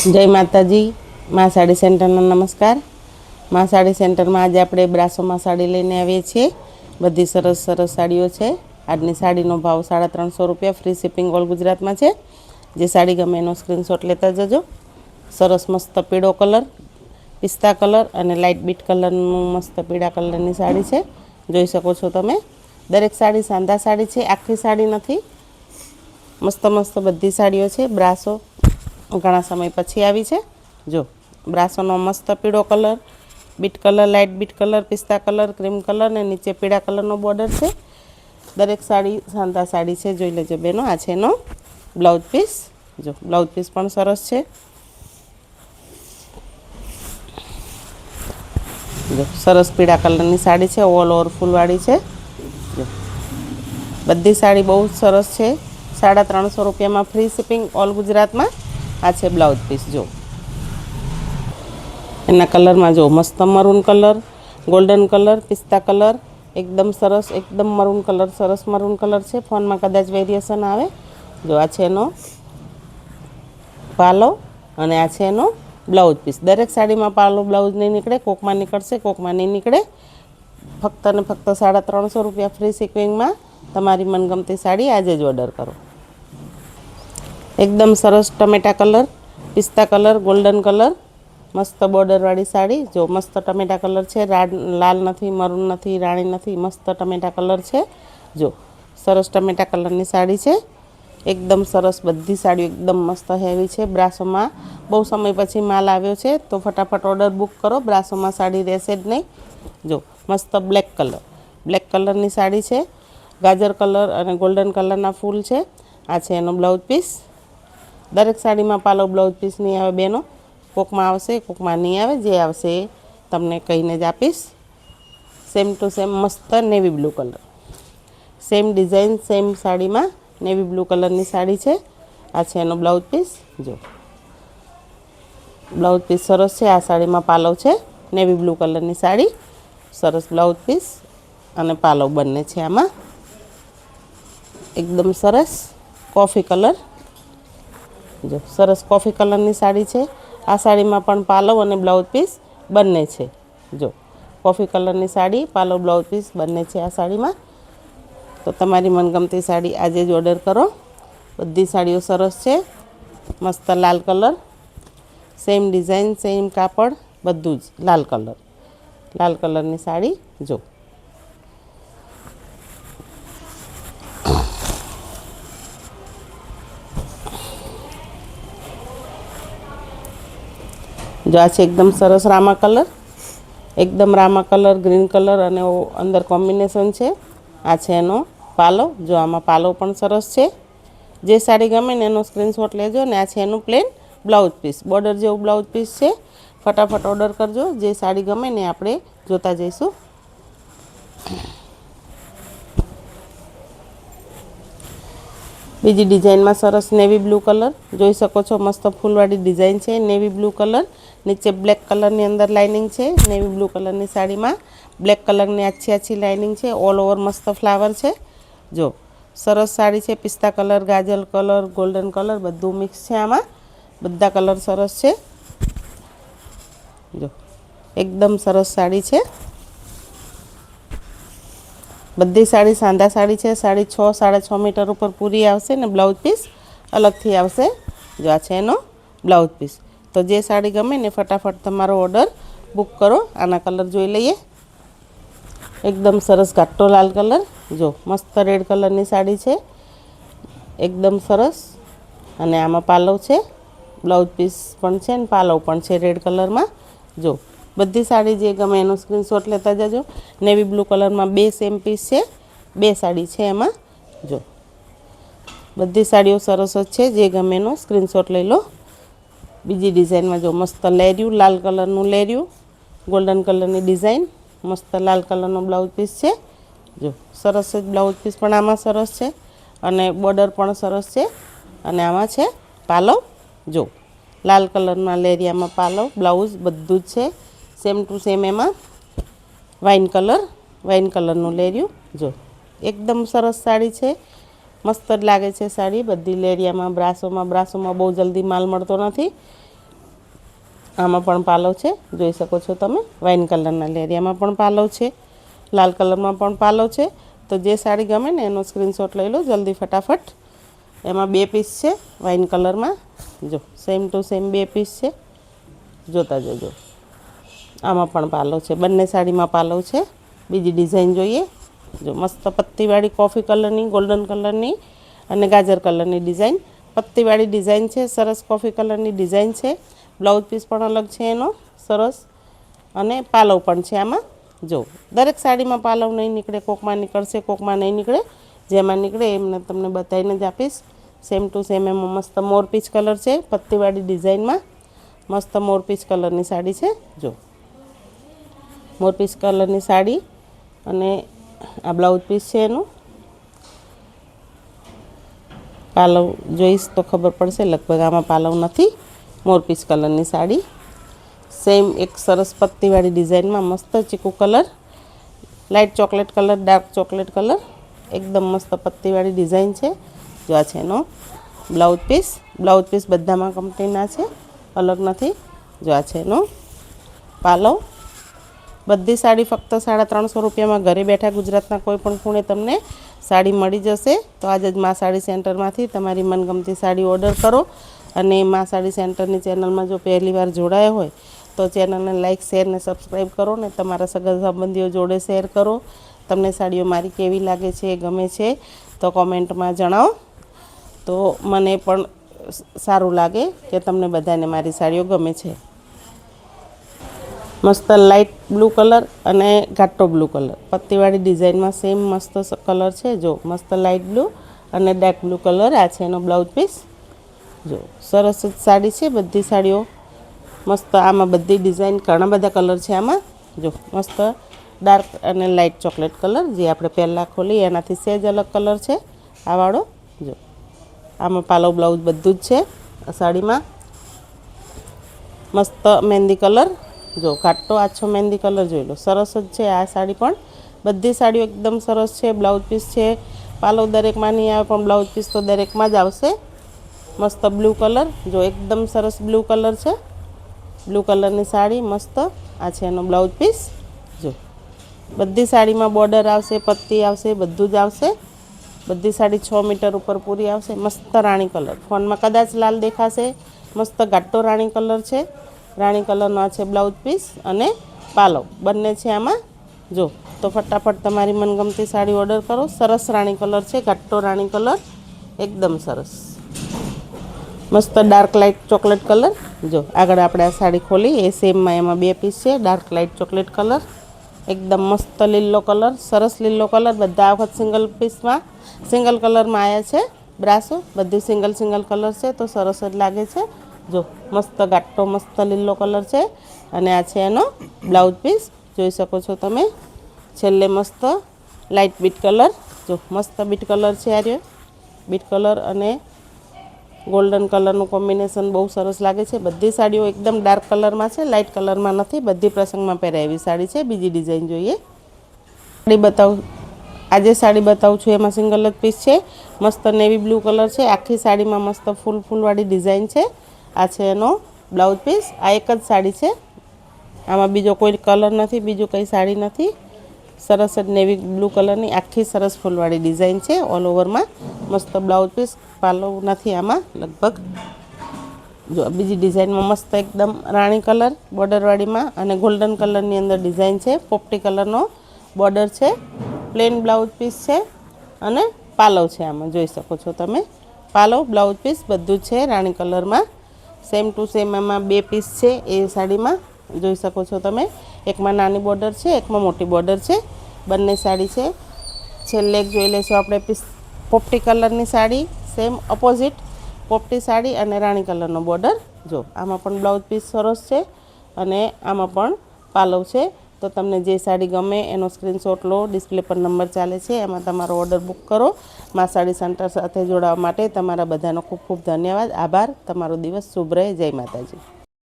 જય માતાજી, માં સાડી સેન્ટરનો નમસ્કાર। માં સાડી સેન્ટરમાં આજે આપણે બ્રાસોમાં સાડી લઈને આવીએ છીએ। બધી સરસ સરસ સાડીઓ છે। આજની સાડીનો ભાવ 350 રૂપિયા, ફ્રી શિપિંગ ઓલ ગુજરાતમાં છે। જે સાડી ગમે એનો સ્ક્રીનશોટ લેતા જજો। સરસ મસ્ત પીળો કલર, પિસ્તા કલર અને લાઇટ બીટ કલરનું મસ્ત પીળા કલરની સાડી છે। જોઈ શકો છો તમે। દરેક સાડી સાંધા સાડી છે, આખી સાડી નથી। મસ્ત મસ્ત બધી સાડીઓ છે। બ્રાસો ઘણા સમય પછી આવી છે। જો બ્રાસોનો મસ્ત પીળો colour, beet colour, light beet colour, પિસ્તા કલર, ક્રીમ કલર ને નીચે પીળા કલરનો બોર્ડર છે। દરેક સાડી સાંધા સાડી છે, જોઈ લેજો બેનો। આ છે એનો બ્લાઉઝ પીસ। જો બ્લાઉઝ પીસ પણ સરસ છે। જો સરસ પીળા કલરની સાડી છે, ઓલ ઓવર ફૂલવાળી છે। જો બધી સાડી બહુ જ સરસ છે। 350 રૂપિયામાં ફ્રી શિપિંગ ઓલ ગુજરાતમાં। આ છે બ્લાઉઝ પીસ। જો એના કલરમાં જો મસ્ત મરૂન કલર, ગોલ્ડન કલર, પિસ્તા કલર, એકદમ સરસ, એકદમ મરૂન કલર, સરસ મરૂન કલર છે। ફોનમાં કદાચ વેરિએશન આવે। જો આ છે એનો પાલો અને આ છે એનો બ્લાઉઝ પીસ। દરેક સાડીમાં પાલો બ્લાઉઝ નહીં નીકળે, કોકમાં નીકળશે, કોકમાં નહીં નીકળે। ફક્ત ને ફક્ત 350 રૂપિયા ફ્રી શિપિંગમાં તમારી મનગમતી સાડી આજે જ ઓર્ડર કરો। એકદમ સરસ ટમેટા કલર, પિસ્તા કલર, ગોલ્ડન કલર, મસ્ત બોર્ડરવાળી સાડી। જો મસ્ત ટમેટા કલર છે, લાલ નથી, મરૂન નથી, રાણી નથી, મસ્ત ટમેટા કલર છે। જો સરસ ટમેટા કલરની સાડી છે। એકદમ સરસ બધી સાડીઓ એકદમ મસ્ત હેવી છે। બ્રાસોમાં બહુ સમય પછી માલ આવ્યો છે, તો ફટાફટ ઓર્ડર બુક કરો। બ્રાસોમાં સાડી રહેશે જ નહીં। જો મસ્ત બ્લેક કલરની સાડી છે। ગાજર કલર અને ગોલ્ડન કલરના ફૂલ છે। આ છે એનો બ્લાઉઝ પીસ। દરેક સાડીમાં પાલો બ્લાઉઝ પીસ નહીં આવે બેનો, કોકમાં આવશે, કોકમાં નહીં આવે। જે આવશે એ તમને કહીને જ આપીશ। સેમ ટુ સેમ મસ્ત navy blue colour, same design, same સાડીમાં નેવી બ્લુ કલરની સાડી છે। આ છે એનો બ્લાઉઝ પીસ। જો બ્લાઉઝ પીસ સરસ છે। આ સાડીમાં પાલવ છે, નેવી બ્લુ કલરની સાડી, સરસ બ્લાઉઝ પીસ અને પાલવ બંને છે આમાં। એકદમ સરસ કોફી કલર। જો સરસ કોફી કલરની સાડી છે। આ સાડીમાં પણ પાલવ અને બ્લાઉઝ પીસ બંને છે। જો કોફી કલરની સાડી, પાલવ બ્લાઉઝ પીસ બંને છે આ સાડીમાં। તો તમારી મનગમતી સાડી આજે જ ઓર્ડર કરો। બધી સાડીઓ સરસ છે। મસ્ત લાલ કલર, સેમ ડિઝાઇન, સેમ કાપડ, બધું જ લાલ કલરની સાડી। જો આ છે એકદમ સરસ રામા કલર, એકદમ રામા કલર, ગ્રીન કલર અને અંદર કોમ્બિનેશન છે। આ છે એનો પાલો। જો આમાં પાલો પણ સરસ છે। જે સાડી ગમે ને એનો સ્ક્રીનશોટ લેજો। ને આ છે એનું પ્લેન બ્લાઉઝ પીસ, બોર્ડર જેવું બ્લાઉઝ પીસ છે। ફટાફટ ઓર્ડર કરજો। જે સાડી ગમે ને આપણે જોતા જઈશું। બીજી ડિઝાઇનમાં સરસ નેવી બ્લુ કલર જોઈ શકો છો। મસ્ત ફૂલવાળી ડિઝાઇન છે, નેવી બ્લુ કલર, નીચે બ્લેક કલરની અંદર લાઇનિંગ છે। નેવી બ્લુ કલરની સાડીમાં બ્લેક કલરની આછી લાઇનિંગ છે, ઓલ ઓવર મસ્ત ફ્લાવર છે। જો સરસ સાડી છે। પિસ્તા કલર, ગાજર કલર, ગોલ્ડન કલર બધું મિક્સ છે આમાં। બધા કલર સરસ છે। જો એકદમ સરસ સાડી છે। બધી સાડી સાંધા સાડી છે। સાડી 6 સાડા 6 મીટર ઉપર પૂરી આવશે ને બ્લાઉઝ પીસ અલગથી આવશે। જો આ છે એનો બ્લાઉઝ પીસ। તો જે સાડી ગમે ને ફટાફટ તમારો ઓર્ડર બુક કરો। આના કલર જોઈ લઈએ। એકદમ સરસ ઘાટો લાલ કલર। જો મસ્ત રેડ કલરની સાડી છે, એકદમ સરસ। અને આમાં પાલવ છે, બ્લાઉઝ પીસ પણ છે ને પાલવ પણ છે રેડ કલરમાં। જો બધી સાડી જે ગમે એનો સ્ક્રીનશોટ લેતા જજો। નેવી બ્લુ કલરમાં 2 સેમ પીસ છે, 2 સાડી છે એમાં। જો બધી સાડીઓ સરસ જ છે। જે ગમે એનો સ્ક્રીનશોટ લઈ લો। બીજી ડિઝાઇનમાં જો મસ્ત લેર્યું, લાલ કલરનું લેર્યું, ગોલ્ડન કલરની ડિઝાઇન, મસ્ત લાલ કલરનો બ્લાઉઝ પીસ છે। જો સરસ જ બ્લાઉઝ પીસ પણ આમાં સરસ છે અને બોર્ડર પણ સરસ છે। અને આમાં છે પાલવ। જો લાલ કલરના લેરિયામાં પાલવ, બ્લાઉઝ બધું જ છે સેમ ટુ સેમ। એમાં વાઇન કલરનું લેર્યું। જો એકદમ સરસ સાડી છે, મસ્ત જ લાગે છે સાડી। બધી લેરિયામાં બ્રાસોમાં બહુ જલ્દી માલ મળતો નથી। આમાં પણ પાલવ છે, જોઈ શકો છો તમે. વાઇન કલરના લેરિયામાં પણ પાલવ છે, લાલ કલરમાં પણ પાલવ છે. તો જે સાડી ગમે ને એનો સ્ક્રીનશોટ લઈ લો જલ્દી ફટાફટ. એમાં 2 પીસ છે વાઇન કલરમાં, જો સેમ ટુ સેમ 2 પીસ છે, જોતા જજો. આમાં પણ પાલવ છે, બંને સાડીમાં પાલવ છે. બીજી ડિઝાઇન જોઈએ, જો મસ્ત પત્તીવાળી કોફી કલરની, ગોલ્ડન કલરની અને ગાજર કલરની ડિઝાઇન. પત્તીવાળી ડિઝાઇન છે, સરસ કોફી કલરની ડિઝાઇન છે. બ્લાઉઝ પીસ પણ અલગ છે એનો, સરસ. અને પાલવ પણ છે આમાં. જો દરેક સાડીમાં પાલવ નહીં નીકળે, કોકમાં નીકળશે, કોકમાં નહીં નીકળે. જેમાં નીકળે એમને તમને બતાવીને જ આપીશ. સેમ ટુ સેમ એમાં મસ્ત મોરપીચ કલર છે, પત્તીવાળી ડિઝાઇનમાં. મસ્ત મોરપીચ કલરની સાડી છે, જો મોરપીચ કલરની સાડી. અને આ બ્લાઉઝ પીસ છે એનું. પાલવ જોઈશ તો ખબર પડશે, લગભગ આમાં પાલવ નથી. મોરપીચ કલરની સાડી, સેમ એક સરસ પત્તીવાળી ડિઝાઇનમાં, મસ્ત ચીકુ colour, light chocolate colour, dark chocolate colour, એકદમ મસ્ત પત્તીવાળી ડિઝાઇન છે. જો આ છે એનો બ્લાઉઝ પીસ. બ્લાઉઝ પીસ બધામાં કંપનીના છે, અલગ નથી. જો આ છે એનો પાલવ. બધી સાડી ફક્ત 350 રૂપિયામાં ઘરે બેઠા ગુજરાતના કોઈ પણ ખૂણે તમને સાડી મળી જશે. તો આજે જ મા સાડી સેન્ટરમાંથી તમારી મનગમતી સાડી ઓર્ડર કરો. અને મા સાડી સેન્ટરની ચેનલમાં જો પહેલી વાર જોડાયા હોય તો ચેનલને લાઇક, શેર ને સબસ્ક્રાઈબ કરો ને તમારા સગા સંબંધીઓ જોડે શેર કરો. તમને સાડીઓ મારી કેવી લાગે છે, ગમે છે તો કોમેન્ટમાં જણાવો. તો મને પણ સારું લાગે કે તમને બધાને મારી સાડીઓ ગમે છે. મસ્ત લાઇટ બ્લુ કલર અને ઘાટો બ્લુ કલર, પત્તીવાળી ડિઝાઇનમાં સેમ મસ્ત કલર છે. જો મસ્ત લાઇટ બ્લુ અને ડાર્ક બ્લુ કલર. આ છે એનો બ્લાઉઝ પીસ. જો સરસ જ સાડી છે, બધી સાડીઓ મસ્ત. આમાં બધી ડિઝાઇન, ઘણા બધા કલર છે આમાં. જો મસ્ત ડાર્ક અને લાઇટ ચોકલેટ કલર, જે આપણે પહેલાં ખોલી એનાથી સહેજ અલગ કલર છે આ વાળો. જો આમાં પાલવ બ્લાઉઝ બધું જ છે આ સાડીમાં. મસ્ત મહેંદી કલર, જો ઘાટો આછો મહેંદી કલર જોઈ લો, સરસ જ છે આ સાડી પણ. બધી સાડીઓ એકદમ સરસ છે. બ્લાઉઝ પીસ છે, પાલવ દરેકમાં નહીં આવે પણ બ્લાઉઝ પીસ તો દરેકમાં જ આવશે. મસ્ત બ્લુ કલર, જો એકદમ સરસ બ્લુ કલર છે. બ્લુ કલરની સાડી મસ્ત. આ છે એનો બ્લાઉઝ પીસ. જો બધી સાડીમાં બોર્ડર આવશે, પત્તી આવશે, બધું જ આવશે. બધી સાડી 6 મીટર ઉપર પૂરી આવશે. મસ્ત રાણી કલર, ફોનમાં કદાચ લાલ દેખાશે, મસ્ત ઘાટો રાણી કલર છે. રાણી કલરનો આ છે બ્લાઉઝ પીસ અને પાલવ બંને છે આમાં. જો તો ફટાફટ તમારી મનગમતી સાડી ઓર્ડર કરો. સરસ રાણી કલર છે, ઘાટો રાણી કલર, એકદમ સરસ. મસ્ત ડાર્ક લાઇટ ચોકલેટ કલર. જો આગળ આપણે આ સાડી ખોલી એ સેમમાં એમાં 2 પીસ છે. ડાર્ક લાઇટ ચોકલેટ કલર, એકદમ મસ્ત લીલો કલર, સરસ લીલો કલર. બધા આ વખત સિંગલ પીસમાં, સિંગલ કલરમાં આવ્યા છે બ્રાસો. બધી સિંગલ સિંગલ કલર છે તો સરસ જ લાગે છે. જો મસ્ત ઘાટો મસ્ત લીલો કલર છે. અને આ છે એનો બ્લાઉઝ પીસ, જોઈ શકો છો તમે. છેલ્લે મસ્ત લાઇટ બીટ કલર, જો મસ્ત બીટ કલર છે આ રહ્યો. બીટ કલર અને ગોલ્ડન કલરનું કોમ્બિનેશન બહુ સરસ લાગે છે. બધી સાડીઓ એકદમ ડાર્ક કલરમાં છે, લાઇટ કલરમાં નથી. બધી પ્રસંગમાં પહેરાય એવી સાડી છે. બીજી ડિઝાઇન જોઈએ. સાડી બતાવું, આજે સાડી બતાવું છું એમાં સિંગલ જ પીસ છે. મસ્ત નેવી બ્લુ કલર છે. આખી સાડીમાં મસ્ત ફૂલવાળી ડિઝાઇન છે. આ છે એનો બ્લાઉઝ પીસ. આ એક જ સાડી છે, આમાં બીજો કોઈ કલર નથી, બીજું કંઈ સાડી નથી. સરસ જ નેવી બ્લુ કલરની આખી સરસ ફૂલવાળી ડિઝાઇન છે ઓલ ઓવરમાં. મસ્ત બ્લાઉઝ પીસ, પાલવ નથી આમાં લગભગ. જો બીજી ડિઝાઇનમાં મસ્ત એકદમ રાણી કલર બોર્ડરવાળીમાં અને ગોલ્ડન કલરની અંદર ડિઝાઇન છે. પોપટી કલરનો બોર્ડર છે. પ્લેન બ્લાઉઝ પીસ છે અને પાલવ છે આમાં, જોઈ શકો છો તમે. પાલવ, બ્લાઉઝ પીસ બધું જ છે રાણી કલરમાં. સેમ ટુ સેમ એમાં 2 પીસ છે એ સાડીમાં, જોઈ શકો છો તમે. એકમાં નાની બોર્ડર છે, એકમાં મોટી બોર્ડર છે. બંને સાડી છે. છેલ્લે એક જોઈ લઈશું આપણે પીસ, પોપટી કલરની સાડી, સેમ ઓપોઝિટ પોપટી સાડી અને રાણી કલરનો બોર્ડર. જો આમાં પણ બ્લાઉઝ પીસ સરસ છે અને આમાં પણ પાલવ છે. તો તમને જે સાડી ગમે એનો સ્ક્રીનશોટ લો, ડિસ્પ્લે પર નંબર ચાલે છે એમાં તમારો ઓર્ડર બુક કરો. મા સાડી સેન્ટર સાથે જોડાવા માટે તમારા બધાનો ખૂબ ખૂબ ધન્યવાદ, આભાર. તમારો દિવસ શુભ રહે. જય માતાજી.